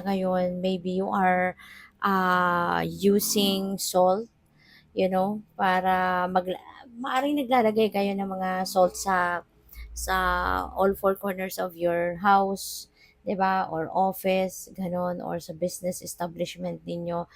ngayon, maybe you are using salt, para maaring naglalagay kayo ng mga salt sa all four corners of your house, 'di ba? Or office, ganon, or sa business establishment ninyo,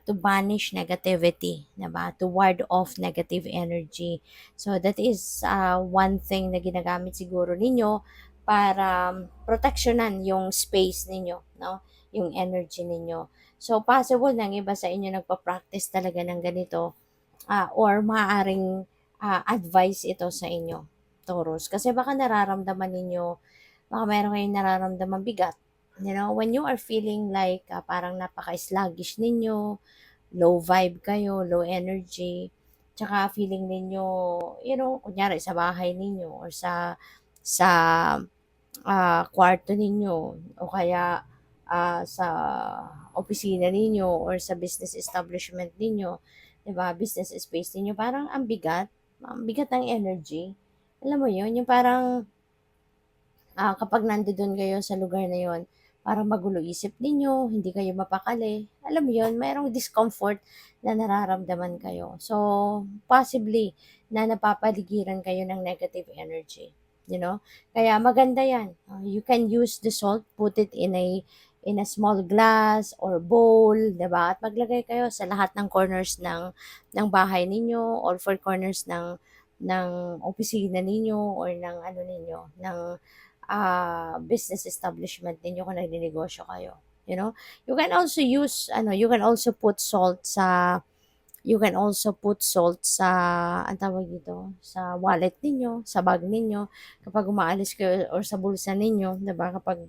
to banish negativity, 'di ba? To ward off negative energy. So that is one thing na ginagamit siguro ninyo para proteksyonan yung space ninyo, no? Yung energy ninyo. So possible na ang iba sa inyo nagpa-practice talaga ng ganito, or maaaring advice ito sa inyo, Taurus. Kasi baka nararamdaman ninyo, baka meron kayong nararamdaman bigat. When you are feeling like parang napaka-sluggish ninyo, low vibe kayo, low energy, tsaka feeling ninyo, kunyari sa bahay ninyo or sa kwarto ninyo o kaya sa opisina ninyo or sa business establishment ninyo, 'di ba? Business space ninyo, parang ang bigat ng energy. Alam mo 'yun, yung parang kapag nandoon kayo sa lugar na 'yon, parang magulo isip ninyo, hindi kayo mapakali. Alam mo 'yun, mayroong discomfort na nararamdaman kayo. So, possibly na napapaligiran kayo ng negative energy, Kaya maganda 'yan. You can use the salt, put it in a small glass or bowl, 'di ba? At maglagay kayo sa lahat ng corners ng bahay ninyo, all four corners ng opisina ninyo or ng ano ninyo, ng business establishment ninyo kung nagninegosyo kayo. You can also put salt sa, ang tawag dito, sa wallet ninyo, sa bag ninyo, kapag umaalis kayo or sa bulsa ninyo, 'di ba? Kapag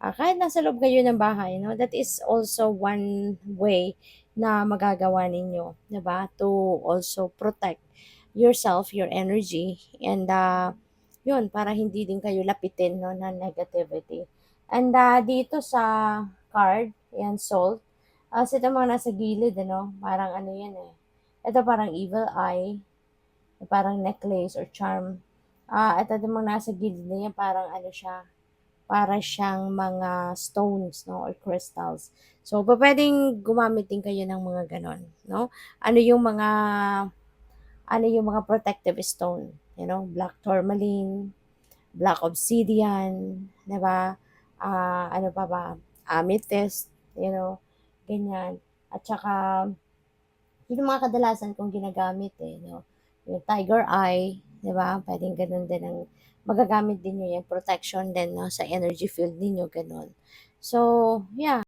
kahit nasa loob kayo ng bahay, that is also one way na magagawa ninyo, 'di ba? To also protect yourself, your energy, and yun, para hindi din kayo lapitin, no, ng negativity. And dito sa card, yan, salt, so ito mga nasa gilid, parang ano yan eh. Ito parang evil eye, parang necklace or charm. Ito mga nasa gilid na yan, parang ano siya, para siyang mga stones, no, or crystals. So, pwedeng gumamit din kayo ng mga ganon, no? Ano yung mga protective stone, black tourmaline, black obsidian, 'di ba? Ano pa ba? Amethyst, ganyan. At saka, yun yung mga kadalasan kong ginagamit eh, Yung tiger eye, 'di ba? Pwedeng ganun din ang magagamit din nyo yan, protection din, no, sa energy field ninyo, ganun. So, yeah.